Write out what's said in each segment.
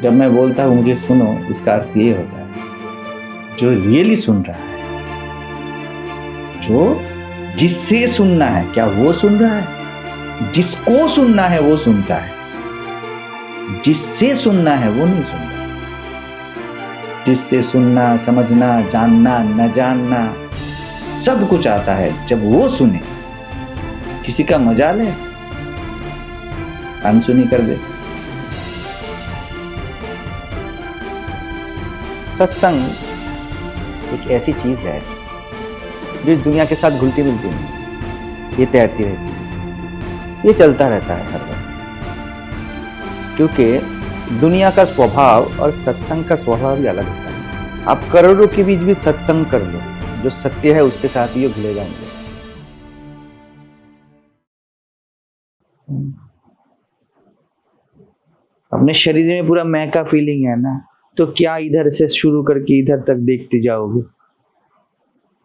जब मैं बोलता हूँ मुझे सुनो, इसका अर्थ ये होता है जो रियली सुन रहा है, जो जिससे सुनना है, क्या वो सुन रहा है? जिसको सुनना है वो सुनता है, जिससे सुनना है वो नहीं सुनता। जिससे सुनना, समझना, जानना, न जानना सब कुछ आता है जब वो सुने। किसी का मजाल है अनसुनी कर दे। सत्संग एक ऐसी चीज है जो इस दुनिया के साथ घुलती मिलती नहीं, ये तैरती रहती है, ये चलता रहता है हर वक्त। क्योंकि दुनिया का स्वभाव और सत्संग का स्वभाव भी अलग होता है। आप करोड़ों के बीच भी सत्संग कर लो, जो सत्य है उसके साथ ही घुले जाएंगे। अपने शरीर में पूरा मैं का फीलिंग है ना, तो क्या इधर से शुरू करके इधर तक देखते जाओगे?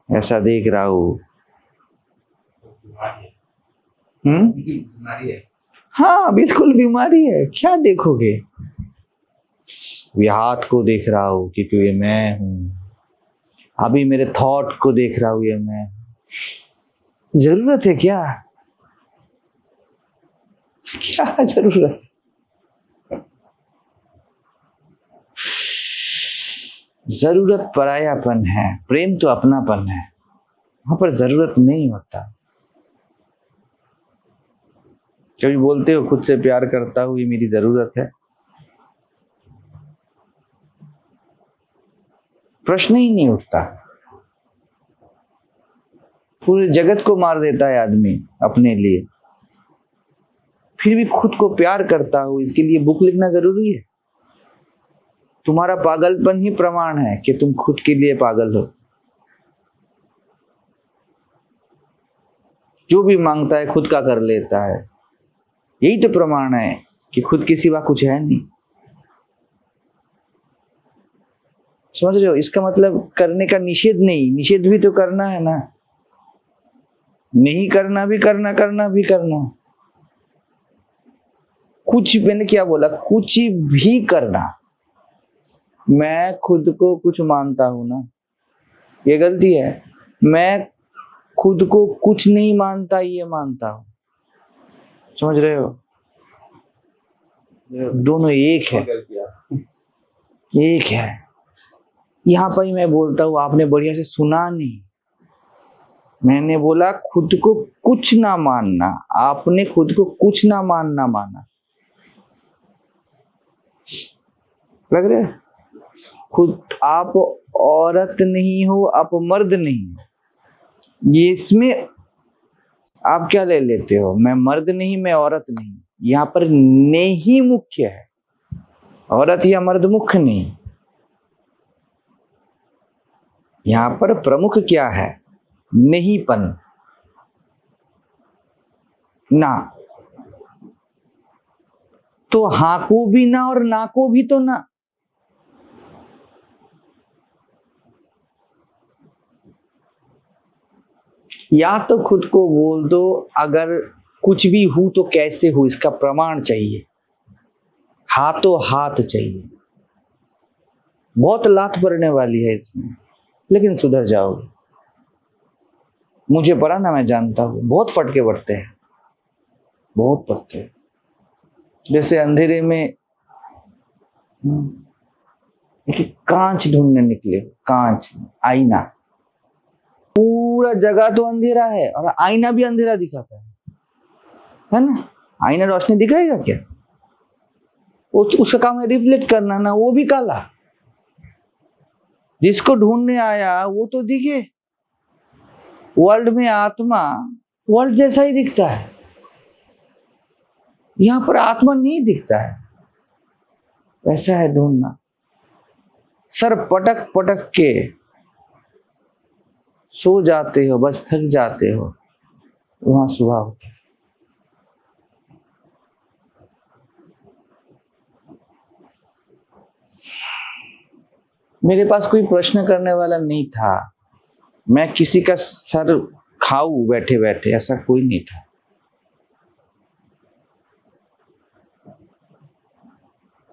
ऐसा देख रहा हूं। बीमारी है। हाँ बिल्कुल बीमारी है। क्या देखोगे? ये हाथ को देख रहा हूं क्योंकि ये मैं हूं। अभी मेरे थॉट को देख रहा हूं, ये मैं। जरूरत है क्या? क्या जरूरत? जरूरत परायापन है, प्रेम तो अपनापन है। वहां पर जरूरत नहीं होता। कभी बोलते हो खुद से प्यार करता हूं, ये मेरी जरूरत है? प्रश्न ही नहीं उठता। पूरे जगत को मार देता है आदमी अपने लिए, फिर भी खुद को प्यार करता हूं, इसके लिए बुक लिखना जरूरी है? तुम्हारा पागलपन ही प्रमाण है कि तुम खुद के लिए पागल हो। जो भी मांगता है खुद का कर लेता है, यही तो प्रमाण है कि खुद के सिवा कुछ है नहीं। समझ रहे हो? इसका मतलब करने का निषेध नहीं, निषेध भी तो करना है ना। नहीं करना भी करना, करना भी करना। कुछ, मैंने क्या बोला? कुछ भी करना। मैं खुद को कुछ मानता हूं ना, ये गलती है। मैं खुद को कुछ नहीं मानता, ये मानता हूं। समझ रहे हो? दोनों एक है, एक है। यहां पर ही मैं बोलता हूं, आपने बढ़िया से सुना नहीं। मैंने बोला खुद को कुछ ना मानना, आपने खुद को कुछ ना मानना माना। लग रहा है? खुद आप औरत नहीं हो, आप मर्द नहीं हो। ये इसमें आप क्या ले लेते हो? मैं मर्द नहीं, मैं औरत नहीं। यहाँ पर नहीं मुख्य है, औरत या मर्द मुख्य नहीं। यहाँ पर प्रमुख क्या है? नहींपन, ना। तो हाँ को भी ना और ना को भी तो ना। या तो खुद को बोल दो, अगर कुछ भी हूं तो कैसे हूं, इसका प्रमाण चाहिए। हाथों हाथ चाहिए। बहुत लात पड़ने वाली है इसमें, लेकिन सुधर जाओगे। मुझे पड़ा ना, मैं जानता हूं बहुत फटके पड़ते हैं, बहुत पड़ते हैं। जैसे अंधेरे में कांच ढूंढने निकले, कांच, आईना। पूरा जगह तो अंधेरा है और आईना भी अंधेरा दिखाता है ना? आईना रोशनी दिखाएगा क्या? उसका काम है रिफ्लेक्ट करना ना, वो भी काला। जिसको ढूंढने आया वो तो दिखे। वर्ल्ड में आत्मा वर्ल्ड जैसा ही दिखता है, यहां पर आत्मा नहीं दिखता है। वैसा है ढूंढना। सर पटक पटक के सो जाते हो, बस थक जाते हो, वहां सुबह होता है। मेरे पास कोई प्रश्न करने वाला नहीं था। मैं किसी का सर खाऊं बैठे बैठे, ऐसा कोई नहीं था।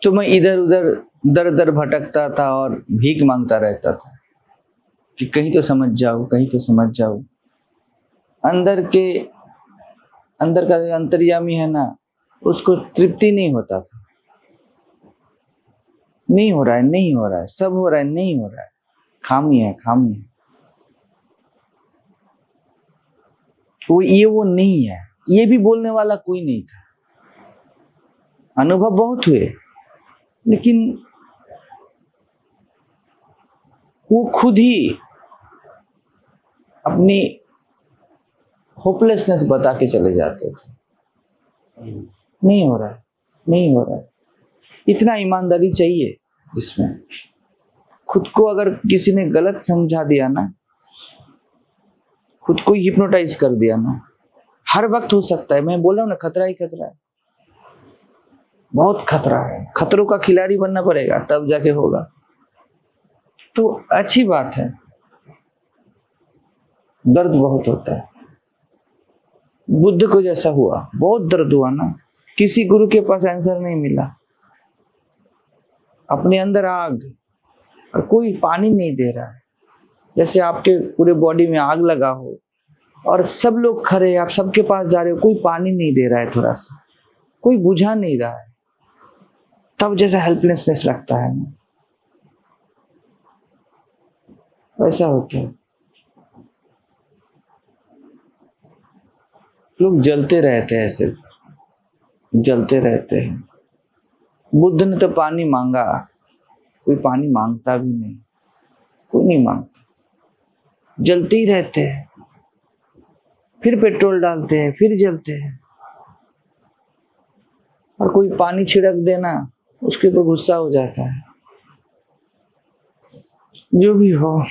तो मैं इधर उधर दर दर भटकता था और भीख मांगता रहता था कि कहीं तो समझ जाओ, कहीं तो समझ जाओ। अंदर का जो अंतर्यामी है ना, उसको तृप्ति नहीं होता था। नहीं हो रहा है, नहीं हो रहा है, सब हो रहा है, नहीं हो रहा है, खामी है, खामी है। वो नहीं है, ये भी बोलने वाला कोई नहीं था। अनुभव बहुत हुए, लेकिन वो खुद ही अपनी होपलेसनेस बता के चले जाते थे। नहीं हो रहा है, नहीं हो रहा है। इतना ईमानदारी चाहिए इसमें। खुद को अगर किसी ने गलत समझा दिया ना, खुद को हिप्नोटाइज कर दिया ना, हर वक्त हो सकता है। मैं बोल रहा हूं ना, खतरा ही खतरा है, बहुत खतरा है। खतरों का खिलाड़ी बनना पड़ेगा, तब जाके होगा। तो अच्छी बात है। दर्द बहुत होता है। बुद्ध को जैसा हुआ, बहुत दर्द हुआ ना। किसी गुरु के पास आंसर नहीं मिला, अपने अंदर आग, और कोई पानी नहीं दे रहा है। जैसे आपके पूरे बॉडी में आग लगा हो और सब लोग खड़े हैं, आप सबके पास जा रहे हो, कोई पानी नहीं दे रहा है, थोड़ा सा कोई बुझा नहीं रहा है, तब जैसा हेल्पलेसनेस लगता है ना, वैसा होता है। लोग जलते रहते हैं, सिर्फ जलते रहते हैं। बुद्ध ने तो पानी मांगा, कोई पानी मांगता भी नहीं, कोई नहीं मांगता। जलते ही रहते हैं, फिर पेट्रोल डालते हैं, फिर जलते हैं। और कोई पानी छिड़क देना, उसके ऊपर गुस्सा हो जाता है। जो भी हो,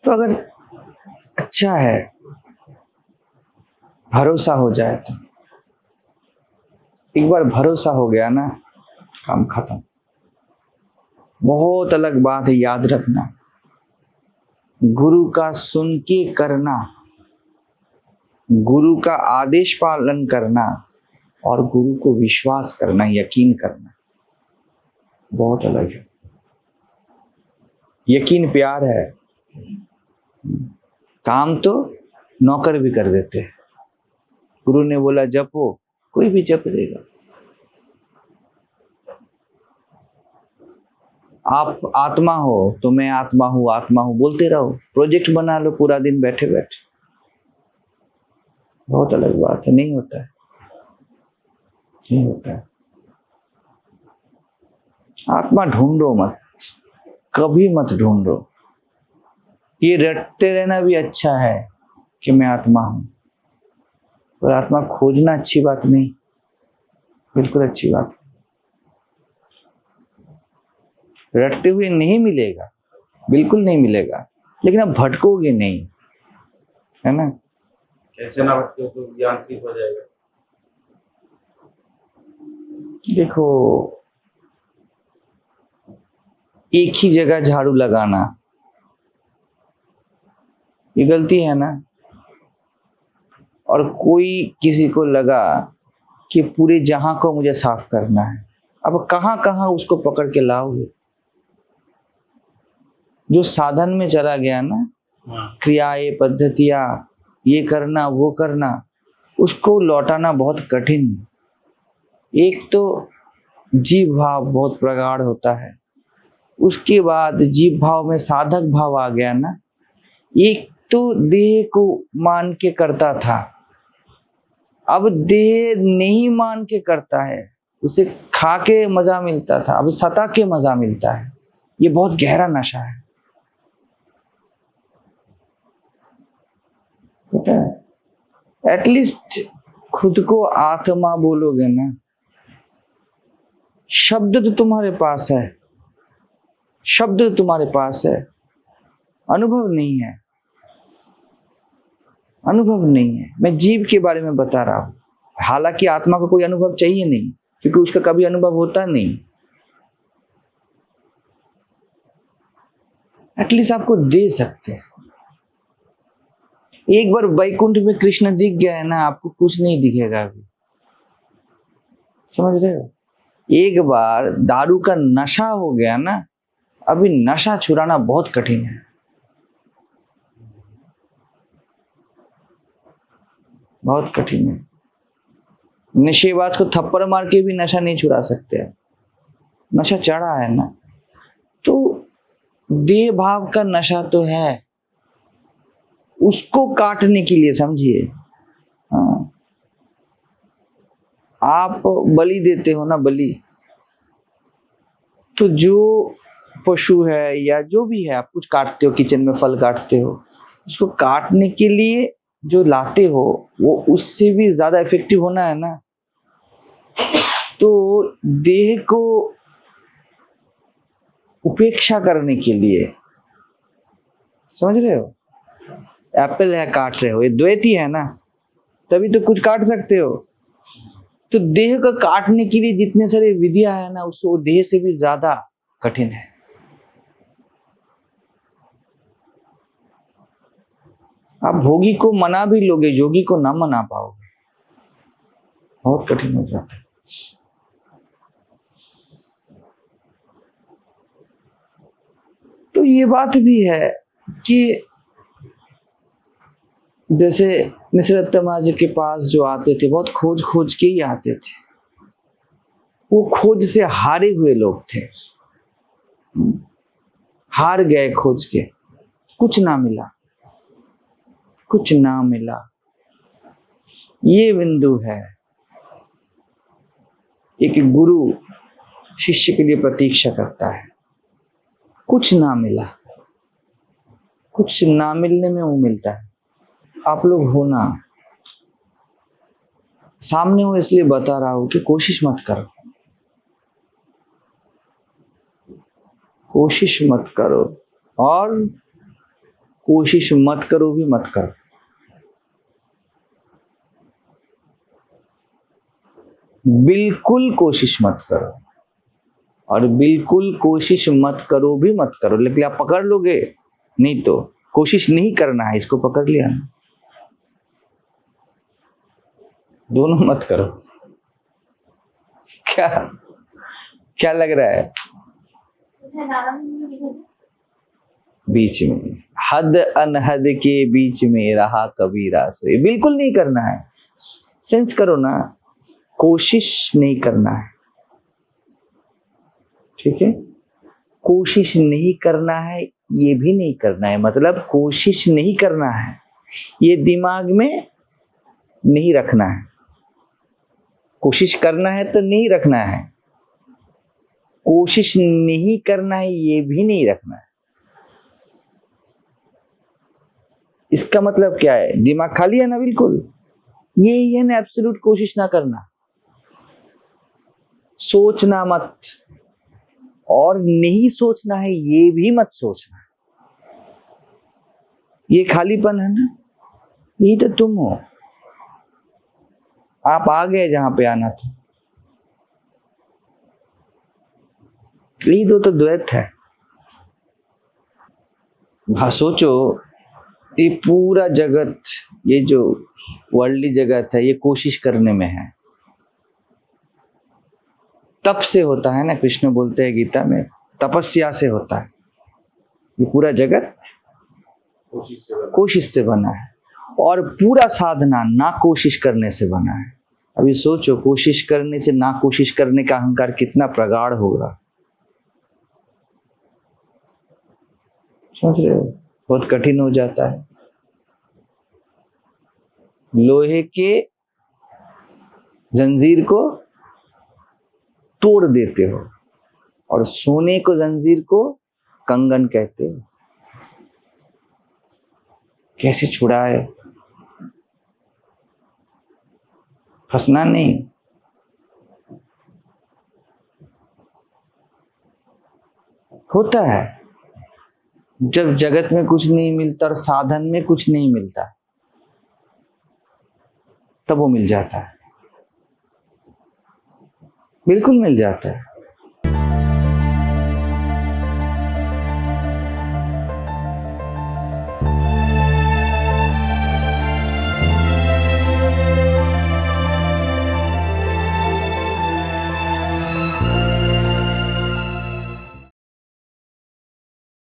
तो अगर अच्छा है, भरोसा हो जाए तो, एक बार भरोसा हो गया ना, काम खत्म। बहुत अलग बात है, याद रखना। गुरु का सुन के करना, गुरु का आदेश पालन करना, और गुरु को विश्वास करना, यकीन करना, बहुत अलग है। यकीन प्यार है, काम तो नौकर भी कर देते हैं। गुरु ने बोला जपो, कोई भी जप देगा। आप आत्मा हो तो मैं आत्मा हूं, आत्मा हूं बोलते रहो। प्रोजेक्ट बना लो पूरा दिन बैठे बैठे, बहुत अलग बात है। नहीं होता है, नहीं होता है। आत्मा ढूंढो मत, कभी मत ढूंढो। ये रटते रहना भी अच्छा है कि मैं आत्मा हूं, और आत्मा खोजना अच्छी बात नहीं, बिल्कुल अच्छी बात। रटते हुए नहीं मिलेगा, बिल्कुल नहीं मिलेगा, लेकिन आप भटकोगे नहीं, है ना। कैसे ना भटके तो यांत्रिक हो जाएगा। देखो, एक ही जगह झाड़ू लगाना ये गलती है ना। और कोई किसी को लगा कि पूरे जहां को मुझे साफ करना है, अब कहां कहां उसको पकड़ के लाओगे। जो साधन में चला गया ना, क्रियाएं, पद्धतियां, ये करना वो करना, उसको लौटाना बहुत कठिन। एक तो जीव भाव बहुत प्रगाढ़ होता है, उसके बाद जीव भाव में साधक भाव आ गया ना। एक तो देह को मान के करता था, अब देह नहीं मान के करता है। उसे खा के मजा मिलता था, अब सता के मजा मिलता है। ये बहुत गहरा नशा है, पता है। एटलीस्ट खुद को आत्मा बोलोगे ना। शब्द तो तुम्हारे पास है, शब्द तो तुम्हारे पास है, अनुभव नहीं है, अनुभव नहीं है। मैं जीव के बारे में बता रहा हूं। हालांकि आत्मा को कोई अनुभव चाहिए नहीं, क्योंकि उसका कभी अनुभव होता नहीं। एटलीस्ट आपको दे सकते हैं। एक बार वैकुंठ में कृष्ण दिख गया है ना, आपको कुछ नहीं दिखेगा अभी। समझ रहे हो? एक बार दारू का नशा हो गया ना, अभी नशा छुड़ाना बहुत कठिन है, बहुत कठिन है। नशेबाज को थप्पड़ मार के भी नशा नहीं छुड़ा सकते। नशा चढ़ा है ना, तो देह भाव का नशा तो है, उसको काटने के लिए समझिए। हाँ, आप बलि देते हो ना, बलि, तो जो पशु है या जो भी है, आप कुछ काटते हो, किचन में फल काटते हो, उसको काटने के लिए जो लाते हो वो उससे भी ज्यादा इफेक्टिव होना है ना। तो देह को उपेक्षा करने के लिए, समझ रहे हो, एप्पल है काट रहे हो, ये द्वैती है ना, तभी तो कुछ काट सकते हो। तो देह को काटने के लिए जितने सारे विधियां है ना, उसको देह से भी ज्यादा कठिन है। आप भोगी को मना भी लोगे, योगी को ना मना पाओगे, बहुत कठिन हो जाता है। तो ये बात भी है कि जैसे निसरत महाराज के पास जो आते थे, बहुत खोज खोज के ही आते थे, वो खोज से हारे हुए लोग थे, हार गए खोज के, कुछ ना मिला, कुछ ना मिला। ये बिंदु है। एक गुरु शिष्य के लिए प्रतीक्षा करता है, कुछ ना मिला, कुछ ना मिलने में वो मिलता है। आप लोग हो ना, सामने हो इसलिए बता रहा हूं कि कोशिश मत करो, कोशिश मत करो, और कोशिश मत करो भी मत करो। बिल्कुल कोशिश मत करो, और बिल्कुल कोशिश मत करो भी मत करो। लेकिन आप पकड़ लोगे, नहीं तो कोशिश नहीं करना है, इसको पकड़ लिया ना, दोनों मत करो। क्या क्या लग रहा है? बीच में, हद अनहद के बीच में रहा कबीरा से, बिल्कुल नहीं करना है। सेंस करो ना, कोशिश नहीं करना है, ठीक है? कोशिश नहीं करना है, ये भी नहीं करना है, मतलब कोशिश नहीं करना है, ये दिमाग में नहीं रखना है। कोशिश करना है तो नहीं रखना है, कोशिश नहीं करना है ये भी नहीं रखना है। इसका मतलब क्या है? दिमाग खाली है ना, बिल्कुल। ये है ना एब्सोल्यूट कोशिश ना करना, सोचना मत, और नहीं सोचना है ये भी मत सोचना। ये खालीपन है ना, ये तो तुम हो। आप आ गए जहां पे आना था। यही तो द्वैत है। सोचो, ये पूरा जगत, ये जो वर्ल्डली जगत है, ये कोशिश करने में है। तप से होता है ना, कृष्ण बोलते हैं गीता में, तपस्या से होता है। ये पूरा जगत कोशिश से बना है, और पूरा साधना ना कोशिश करने से बना है। अभी सोचो, कोशिश करने से ना कोशिश करने का अहंकार कितना प्रगाढ़ होगा, समझ रहे हो? बहुत कठिन हो जाता है। लोहे के जंजीर को तोड़ देते हो, और सोने को जंजीर को कंगन कहते हो। कैसे छुड़ाए? फंसना नहीं। होता है जब जगत में कुछ नहीं मिलता और साधन में कुछ नहीं मिलता, तब वो मिल जाता है, बिल्कुल मिल जाता है।